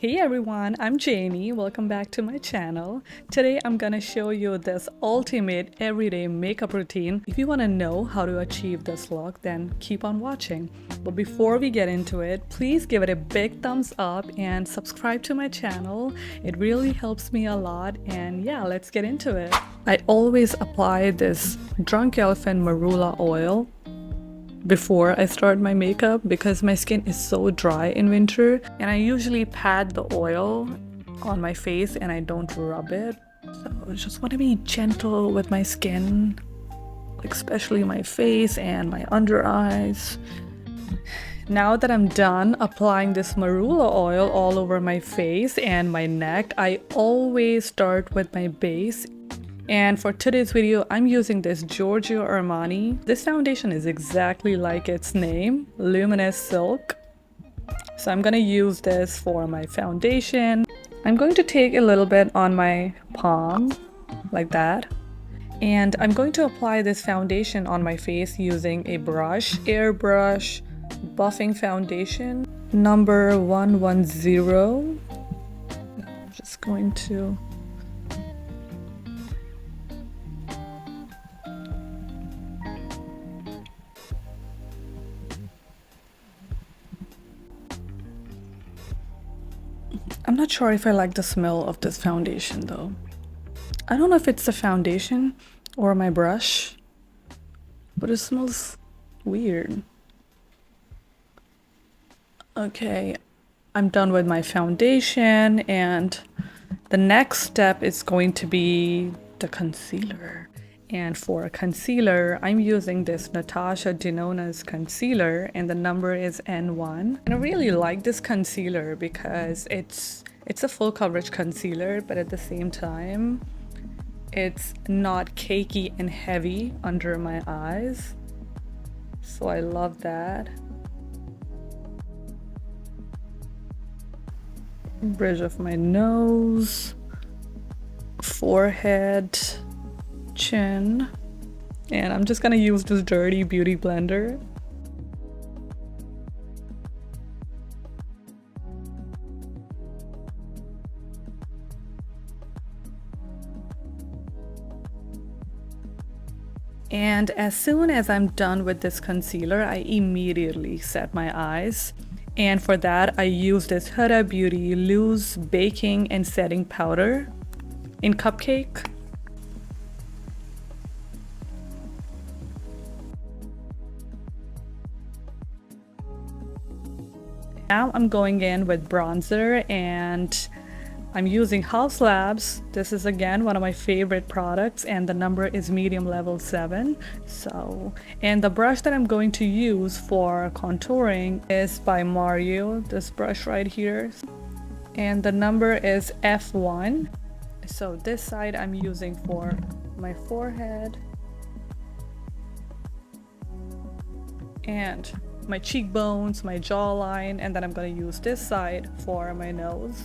Hey everyone, I'm Janie. Welcome back to my channel. Today I'm gonna show you this ultimate everyday makeup routine. If you want to know how to achieve this look, then keep on watching. But before we get into it, please give it a big thumbs up and subscribe to my channel. It really helps me a lot, and yeah, let's get into it. I always apply this Drunk Elephant Marula oil before I start my makeup because my skin is so dry in winter, and I usually pat the oil on my face and I don't rub it. So I just want to be gentle with my skin, like especially my face and my under eyes. Now that I'm done applying this marula oil all over my face and my neck, I always start with my base. And for today's video, I'm using this Giorgio Armani. This foundation is exactly like its name, Luminous Silk. So I'm gonna use this for my foundation. I'm going to take a little bit on my palm, like that. And I'm going to apply this foundation on my face using a brush, Airbrush Buffing Foundation, number 110. I'm just going to I'm not sure if I like the smell of this foundation though. I don't know if it's the foundation or my brush, but it smells weird. Okay, I'm done with my foundation, and the next step is going to be the concealer. And for a concealer, I'm using this Natasha Denona's concealer, and the number is N1. And I really like this concealer because it's a full coverage concealer, but at the same time, it's not cakey and heavy under my eyes. So I love that. Bridge of my nose, forehead, chin, and I'm just gonna use this dirty beauty blender. And as soon as I'm done with this concealer, I immediately set my eyes. And for that, I use this Huda Beauty Loose Baking and Setting Powder in Cupcake. Now I'm going in with bronzer, and I'm using House Labs. This is again one of my favorite products, and the number is medium level 7. And the brush that I'm going to use for contouring is by Mario, this brush right here, and the number is F1. So this side I'm using for my forehead and my cheekbones, my jawline, and then I'm gonna use this side for my nose.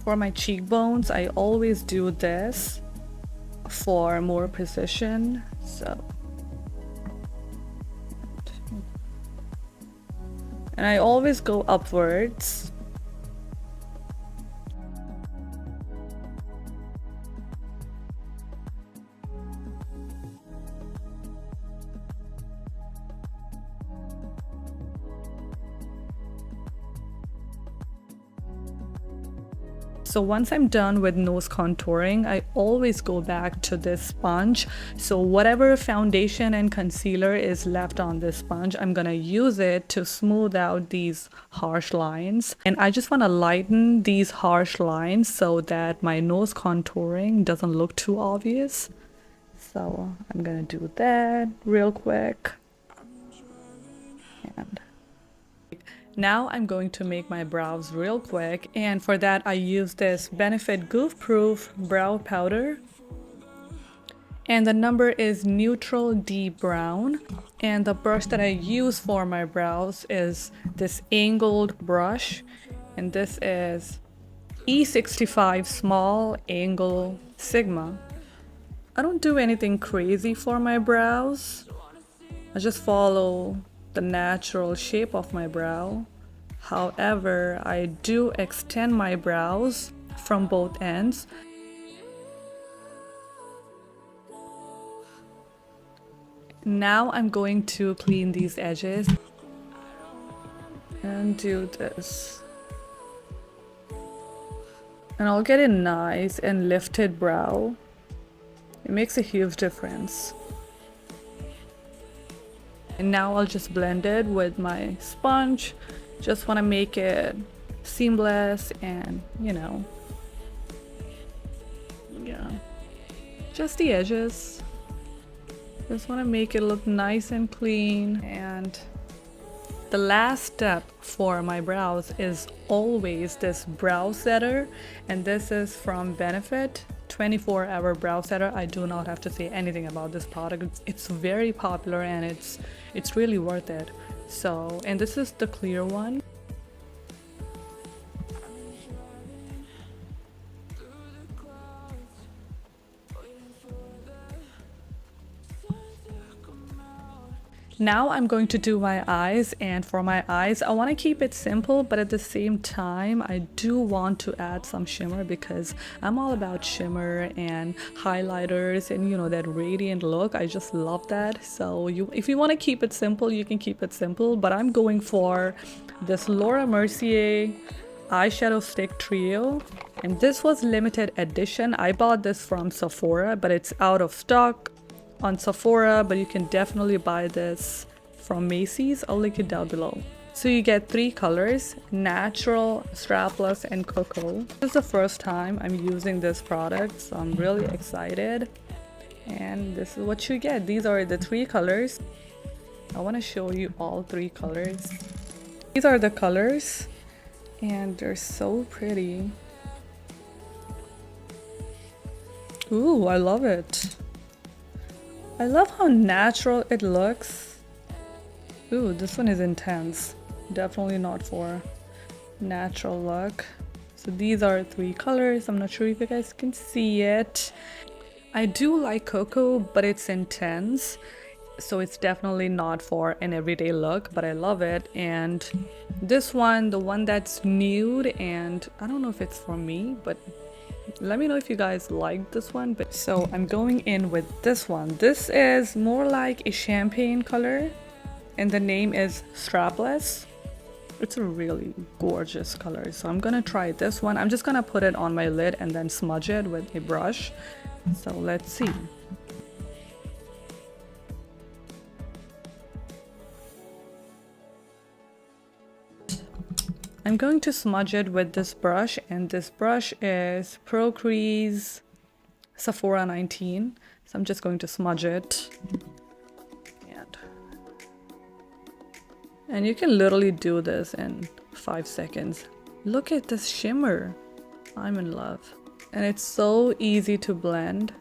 For my cheekbones, I always do this for more precision. And I always go upwards. So once I'm done with nose contouring, I always go back to this sponge. So whatever foundation and concealer is left on this sponge, I'm gonna use it to smooth out these harsh lines. And I just wanna lighten these harsh lines so that my nose contouring doesn't look too obvious. So I'm gonna do that real quick. And now I'm going to make my brows real quick, and for that I use this Benefit Goof Proof brow powder, and the number is Neutral Deep Brown. And the brush that I use for my brows is this angled brush, and this is E65 Small Angle Sigma. I don't do anything crazy for my brows. I just follow the natural shape of my brow, However, I do extend my brows from both ends. Now I'm going to clean these edges and do this. And I'll get a nice and lifted brow. It makes a huge difference. And now I'll just blend it with my sponge. Just want to make it seamless and, you know, yeah, just the edges. Just want to make it look nice and clean. And the last step for my brows is always this brow setter, and this is from Benefit 24-hour brow setter. I do not have to say anything about this product. It's very popular and it's really worth it. So, and this is the clear one. Now I'm going to do my eyes, and for my eyes I want to keep it simple, but at the same time I do want to add some shimmer because I'm all about shimmer and highlighters and, you know, that radiant look. I just love that. So if you want to keep it simple, you can keep it simple, but I'm going for this Laura Mercier eyeshadow stick trio, and this was limited edition. I bought this from Sephora, but it's out of stock on Sephora, but you can definitely buy this from Macy's. I'll link it down below. So you get 3 colors: natural, strapless, and cocoa. This is the first time I'm using this product, so I'm really excited. And this is what you get. These are the 3 colors. I want to show you all 3 colors. These are the colors, and they're so pretty. Ooh, I love it. I love how natural it looks. Ooh, this one is intense. Definitely not for natural look. So these are 3 colors. I'm not sure if you guys can see it. I do like cocoa, but it's intense. So it's definitely not for an everyday look, but I love it. And this one, the one that's nude, and I don't know if it's for me, but let me know if you guys like this one. But so I'm going in with this one. This is more like a champagne color, and the name is Strapless. It's a really gorgeous color, so I'm gonna try this one. I'm just gonna put it on my lid and then smudge it with a brush. So let's see. I'm going to smudge it with this brush, and this brush is Pro Crease Sephora 19. So I'm just going to smudge it. And you can literally do this in 5 seconds. Look at this shimmer. I'm in love. And it's so easy to blend.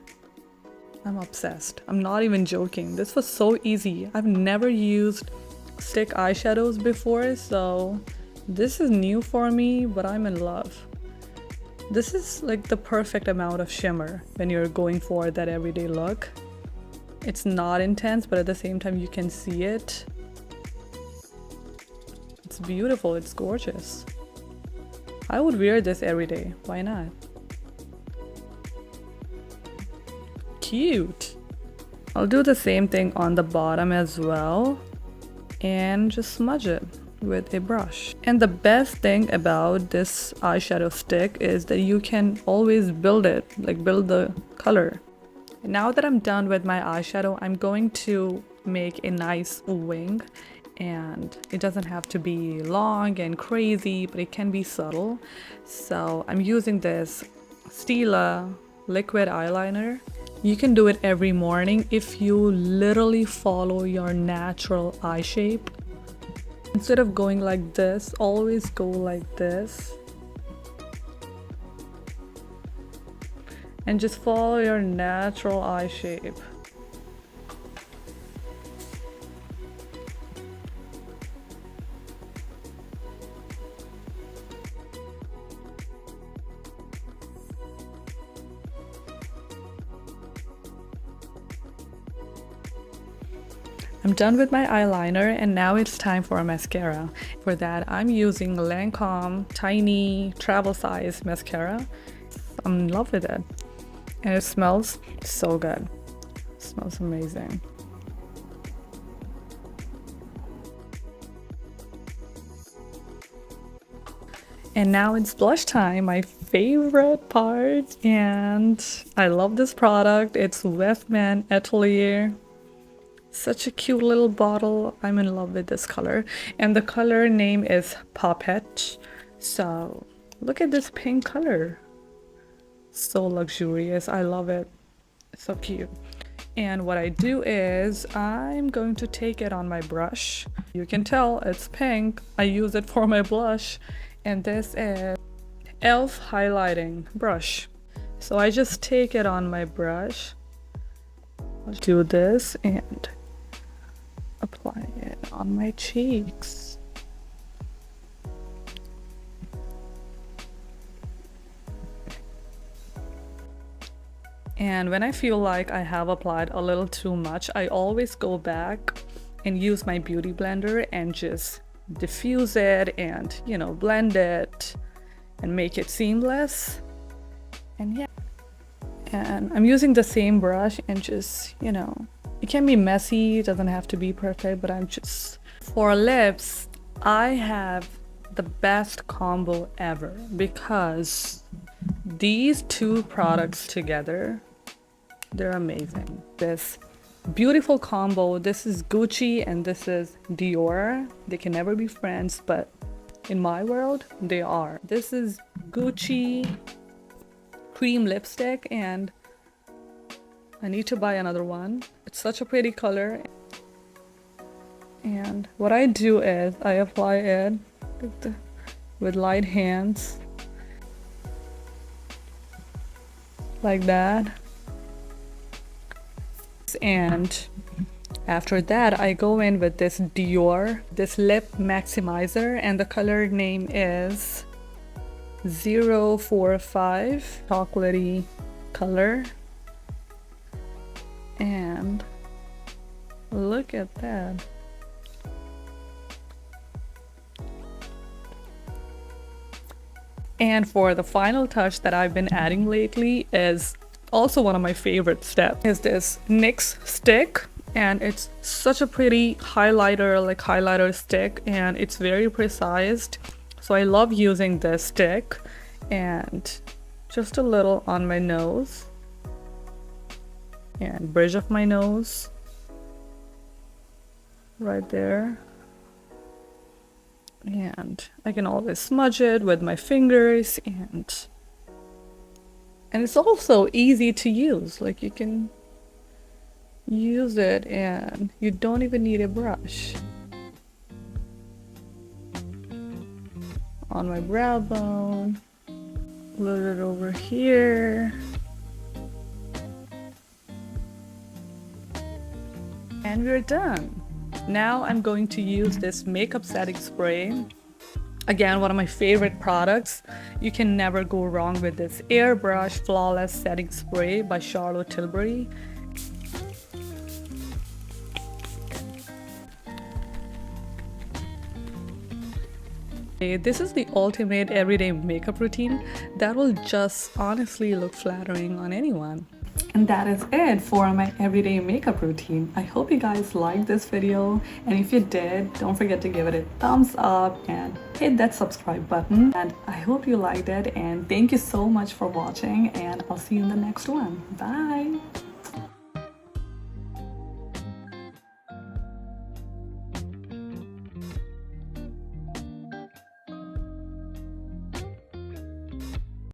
I'm obsessed. I'm not even joking. This was so easy. I've never used stick eyeshadows before, so this is new for me, but I'm in love. This is like the perfect amount of shimmer when you're going for that everyday look. It's not intense, but at the same time you can see it. It's beautiful, it's gorgeous. I would wear this every day. Why not? Cute. I'll do the same thing on the bottom as well and just smudge it with a brush. And the best thing about this eyeshadow stick is that you can always build it, like build the color. Now that I'm done with my eyeshadow, I'm going to make a nice wing, and it doesn't have to be long and crazy, but it can be subtle. So I'm using this Stila liquid eyeliner. You can do it every morning if you literally follow your natural eye shape. Instead of going like this, always go like this. And just follow your natural eye shape. I'm done with my eyeliner and now it's time for a mascara. For that, I'm using Lancome Tiny Travel Size Mascara. I'm in love with it. And it smells so good. It smells amazing. And now it's blush time, my favorite part. And I love this product. It's Westman Atelier. Such a cute little bottle. I'm in love with this color. And the color name is Puppet. So look at this pink color. So luxurious. I love it. It's so cute. And what I do is I'm going to take it on my brush. You can tell it's pink. I use it for my blush. And this is e.l.f. highlighting brush. So I just take it on my brush. I'll do this and apply it on my cheeks. And when I feel like I have applied a little too much, I always go back and use my beauty blender and just diffuse it and, you know, blend it and make it seamless. And yeah, and I'm using the same brush and just, you know, it can be messy, it doesn't have to be perfect, but I'm just... For lips, I have the best combo ever because these two products together, they're amazing. This beautiful combo, this is Gucci and this is Dior. They can never be friends, but in my world, they are. This is Gucci cream lipstick and I need to buy another one. It's such a pretty color. And what I do is I apply it with light hands like that. And after that I go in with this Dior, this lip maximizer, and the color name is 045, chocolatey color. And look at that. And for the final touch that I've been adding lately is also one of my favorite steps, is this NYX stick. And it's such a pretty highlighter, like highlighter stick, and it's very precise. So I love using this stick and just a little on my nose and bridge of my nose right there. And I can always smudge it with my fingers, and it's also easy to use. Like, you can use it and you don't even need a brush. On my brow bone, a little bit over here. And we're done. Now I'm going to use this makeup setting spray. Again, one of my favorite products. You can never go wrong with this Airbrush Flawless Setting Spray by Charlotte Tilbury. This is the ultimate everyday makeup routine that will just honestly look flattering on anyone. And that is it for my everyday makeup routine. I hope you guys liked this video, and if you did, don't forget to give it a thumbs up and hit that subscribe button. And I hope you liked it, and thank you so much for watching, and I'll see you in the next one. Bye!